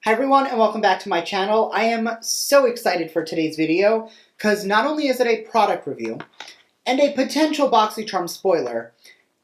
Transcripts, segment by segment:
Hi everyone and welcome back to my channel. I am so excited for today's video because not only is it a product review and a potential BoxyCharm spoiler,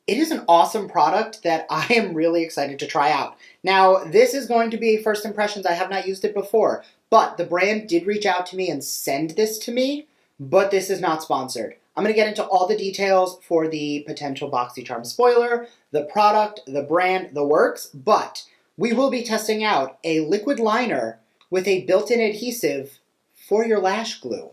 it is an awesome product that I am really excited to try out. Now, this is going to be first impressions. I have not used it before, but the brand did reach out to me and send this to me, but this is not sponsored. I'm going to get into all the details for the potential BoxyCharm spoiler, the product, the brand, the works, but we will be testing out a liquid liner with a built-in adhesive for your lash glue.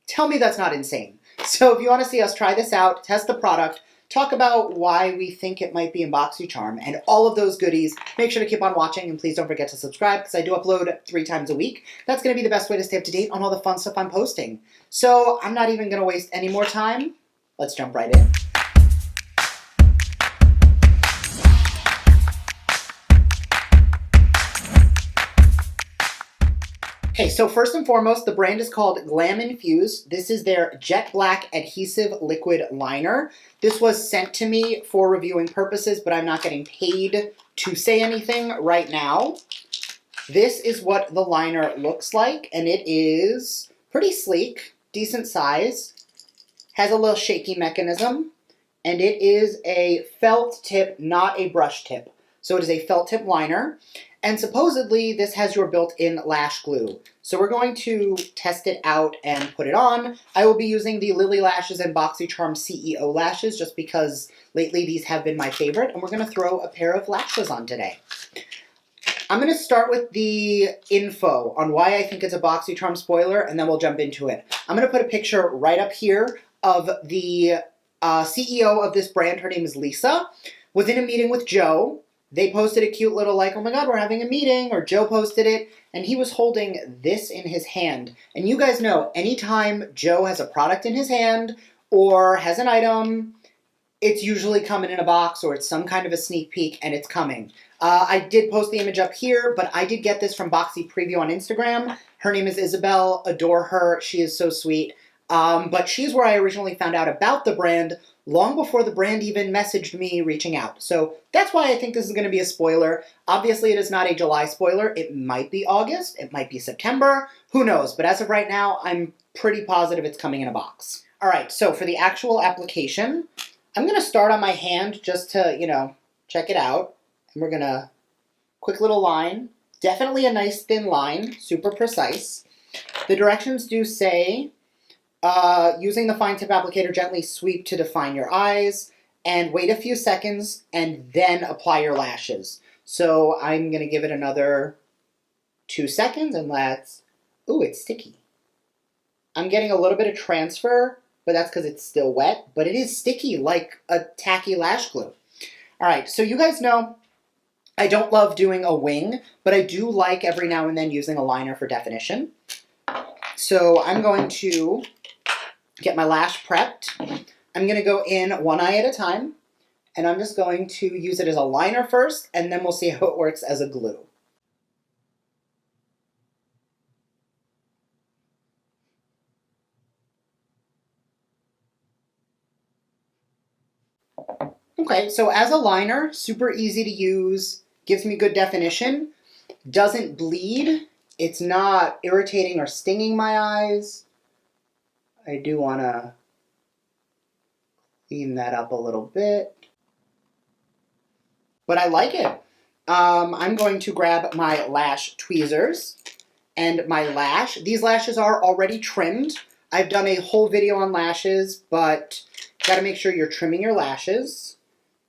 Tell me that's not insane. So if you want to see us try this out, test the product, talk about why we think it might be in BoxyCharm, and all of those goodies, make sure to keep on watching, and please don't forget to subscribe, because I do upload 3 times a week. That's going to be the best way to stay up to date on all the fun stuff I'm posting. So I'm not even going to waste any more time. Let's jump right in. Okay, so first and foremost, the brand is called Glam Infused. This is their jet black adhesive liquid liner. This was sent to me for reviewing purposes, but I'm not getting paid to say anything right now. This is what the liner looks like, and it is pretty sleek, decent size, has a little shaky mechanism, and it is a felt tip, not a brush tip. So it is a felt tip liner. And supposedly, this has your built-in lash glue. So we're going to test it out and put it on. I will be using the Lily Lashes and BoxyCharm CEO lashes just because lately these have been my favorite. And we're going to throw a pair of lashes on today. I'm going to start with the info on why I think it's a BoxyCharm spoiler, and then we'll jump into it. I'm going to put a picture right up here of the CEO of this brand. Her name is Lisa. Was in a meeting with Joe. They posted a cute little like, oh my god, we're having a meeting, or Joe posted it, and he was holding this in his hand. And you guys know, anytime Joe has a product in his hand, or has an item, it's usually coming in a box, or it's some kind of a sneak peek, and it's coming. I did post the image up here, but I did get this from Boxy Preview on Instagram. Her name is Isabel, adore her, she is so sweet. But she's where I originally found out about the brand, long before the brand even messaged me reaching out. So that's why I think this is going to be a spoiler. Obviously, it is not a July spoiler. It might be August. It might be September. Who knows? But as of right now, I'm pretty positive it's coming in a box. All right, so for the actual application, I'm going to start on my hand just to, check it out. And we're going to, quick little line. Definitely a nice thin line, super precise. The directions do say, using the fine tip applicator, gently sweep to define your eyes, and wait a few seconds, and then apply your lashes. So I'm going to give it another 2 seconds, and ooh, it's sticky. I'm getting a little bit of transfer, but that's because it's still wet, but it is sticky like a tacky lash glue. All right, so you guys know I don't love doing a wing, but I do like every now and then using a liner for definition. So I'm going to get my lash prepped. I'm going to go in one eye at a time, and I'm just going to use it as a liner first, and then we'll see how it works as a glue. Okay, so as a liner, super easy to use, gives me good definition, doesn't bleed, it's not irritating or stinging my eyes. I do want to clean that up a little bit. But I like it. I'm going to grab my lash tweezers and my lash. These lashes are already trimmed. I've done a whole video on lashes, but got to make sure you're trimming your lashes.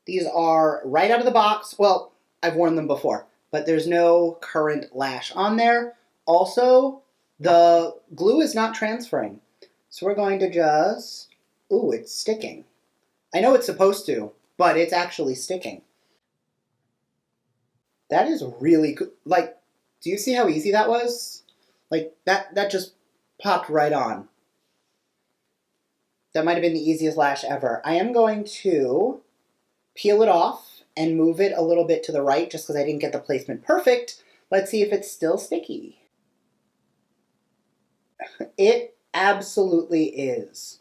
These are right out of the box. Well, I've worn them before, but there's no current lash on there. Also, the glue is not transferring. So we're going to just, ooh, it's sticking. I know it's supposed to, but it's actually sticking. That is really good. Like, do you see how easy that was? Like, that just popped right on. That might have been the easiest lash ever. I am going to peel it off and move it a little bit to the right just because I didn't get the placement perfect. Let's see if it's still sticky. It absolutely is.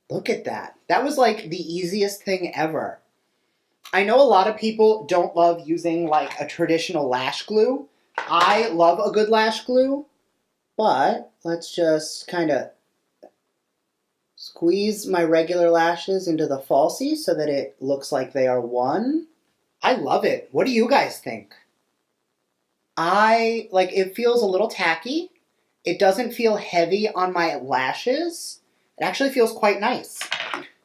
Look at that. That was like the easiest thing ever. I know a lot of people don't love using like a traditional lash glue, I love a good lash glue, but let's just kind of squeeze my regular lashes into the falsie so that it looks like they are one. I love it. What do you guys think? It feels a little tacky. It doesn't feel heavy on my lashes. It actually feels quite nice.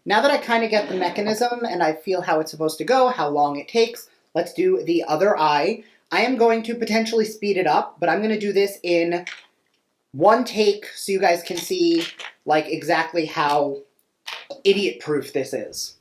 Now that I kind of get the mechanism and I feel how it's supposed to go, how long it takes, let's do the other eye. I am going to potentially speed it up, but I'm going to do this in one take so you guys can see like exactly how idiot-proof this is.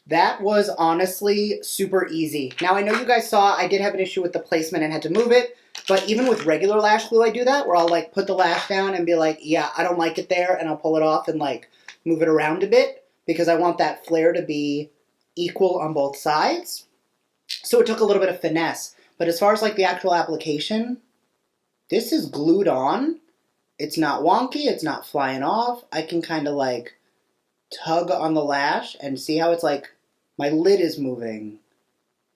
That was honestly super easy. Now, I know you guys saw I did have an issue with the placement and had to move it, but even with regular lash glue, I do that, where I'll like put the lash down and be like, yeah, I don't like it there, and I'll pull it off and like move it around a bit because I want that flare to be equal on both sides. So it took a little bit of finesse. But as far as like the actual application, this is glued on. It's not wonky, it's not flying off. I can kind of like tug on the lash and see how it's like my lid is moving.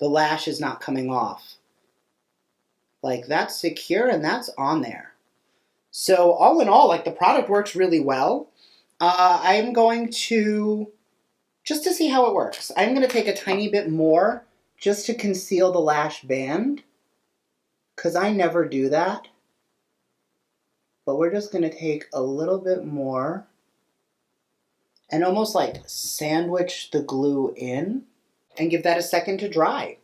The lash is not coming off. Like that's secure and that's on there. So all in all, like the product works really well. I'm going to, just to see how it works, I'm going to take a tiny bit more just to conceal the lash band, because I never do that. But we're just going to take a little bit more and almost like sandwich the glue in and give that a second to dry.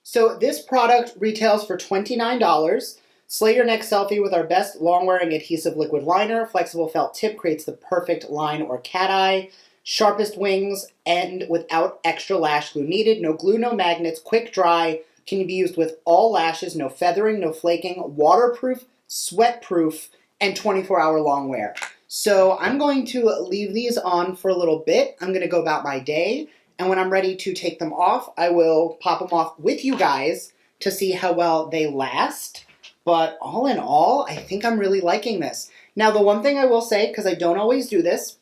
So this product retails for $29. Slay your next selfie with our best long-wearing adhesive liquid liner. Flexible felt tip creates the perfect line or cat eye. Sharpest wings and without extra lash glue needed. No glue, no magnets, quick dry. Can be used with all lashes, no feathering, no flaking, waterproof, sweat-proof, and 24-hour long wear. So I'm going to leave these on for a little bit. I'm going to go about my day. And when I'm ready to take them off, I will pop them off with you guys to see how well they last. But all in all, I think I'm really liking this. Now, the one thing I will say, because I don't always do this,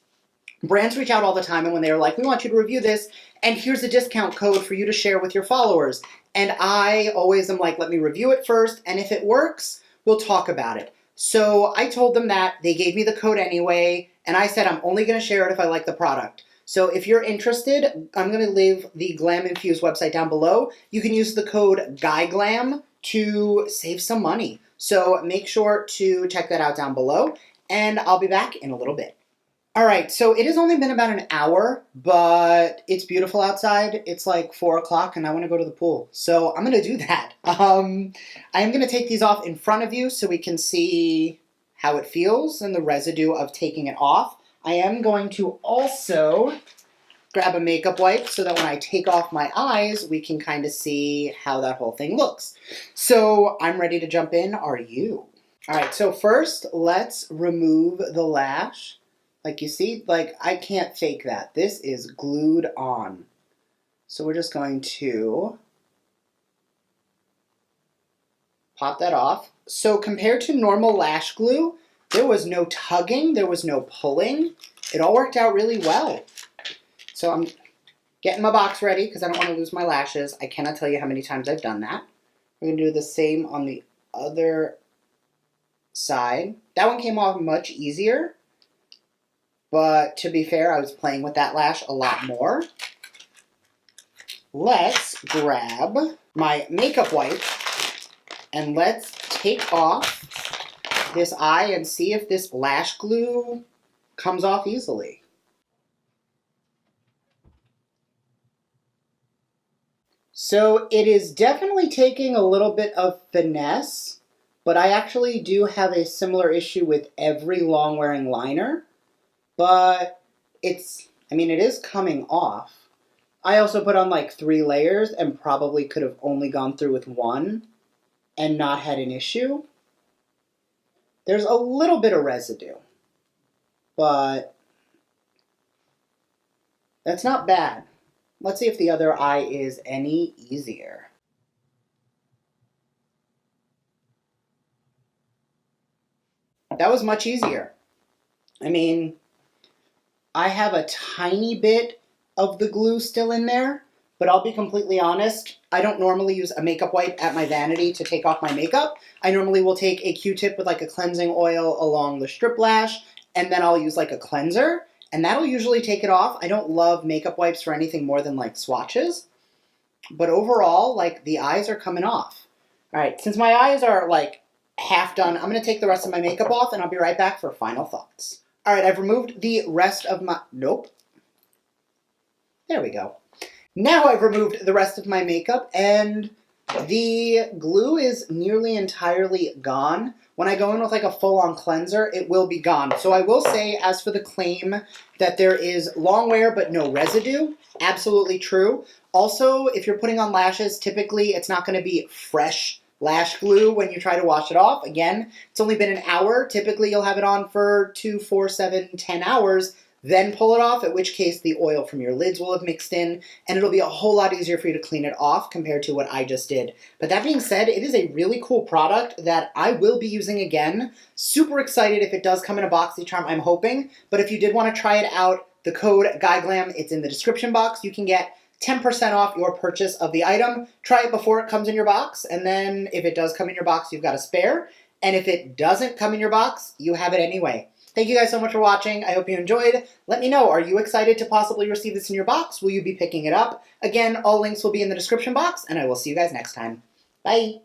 brands reach out all the time, and when they're like, we want you to review this, and here's a discount code for you to share with your followers. And I always am like, let me review it first, and if it works, we'll talk about it. So I told them that. They gave me the code anyway, and I said I'm only going to share it if I like the product. So if you're interested, I'm going to leave the Glam Infuse website down below. You can use the code GuyGlam to save some money. So make sure to check that out down below, and I'll be back in a little bit. All right, so it has only been about an hour, but it's beautiful outside. It's like 4 o'clock, and I want to go to the pool. So I'm going to do that. I am going to take these off in front of you so we can see how it feels and the residue of taking it off. I am going to also grab a makeup wipe so that when I take off my eyes, we can kind of see how that whole thing looks. So I'm ready to jump in. Are you? All right, so first, let's remove the lash. Like you see, like I can't fake that. This is glued on. So we're just going to pop that off. So compared to normal lash glue, there was no tugging, there was no pulling. It all worked out really well. So I'm getting my box ready because I don't want to lose my lashes. I cannot tell you how many times I've done that. We're going to do the same on the other side. That one came off much easier. But to be fair, I was playing with that lash a lot more. Let's grab my makeup wipe and let's take off this eye and see if this lash glue comes off easily. So it is definitely taking a little bit of finesse, but I actually do have a similar issue with every long-wearing liner. But it is coming off. I also put on like 3 layers and probably could have only gone through with 1 and not had an issue. There's a little bit of residue, but that's not bad. Let's see if the other eye is any easier. that was much easier. I mean, I have a tiny bit of the glue still in there, but I'll be completely honest, I don't normally use a makeup wipe at my vanity to take off my makeup. I normally will take a Q-tip with like a cleansing oil along the strip lash, and then I'll use like a cleanser, and that'll usually take it off. I don't love makeup wipes for anything more than like swatches, but overall, like, the eyes are coming off. All right, since my eyes are like half done, I'm gonna take the rest of my makeup off, and I'll be right back for final thoughts. All right, I've removed the rest of my, nope. There we go. Now I've removed the rest of my makeup, and the glue is nearly entirely gone. When I go in with like a full-on cleanser, it will be gone. So I will say, as for the claim that there is long wear but no residue, absolutely true. Also, if you're putting on lashes, typically it's not going to be fresh lash glue when you try to wash it off. Again, it's only been an hour. Typically you'll have it on for 2, 4, 7, 10 hours. Then pull it off, at which case the oil from your lids will have mixed in, and it'll be a whole lot easier for you to clean it off compared to what I just did. But that being said, it is a really cool product that I will be using again. Super excited if it does come in a BoxyCharm, I'm hoping. But if you did want to try it out, the code GuyGlam, it's in the description box. You can get 10% off your purchase of the item. Try it before it comes in your box, and then if it does come in your box, you've got a spare. And if it doesn't come in your box, you have it anyway. Thank you guys so much for watching. I hope you enjoyed. Let me know, are you excited to possibly receive this in your box? Will you be picking it up? Again, all links will be in the description box, and I will see you guys next time. Bye!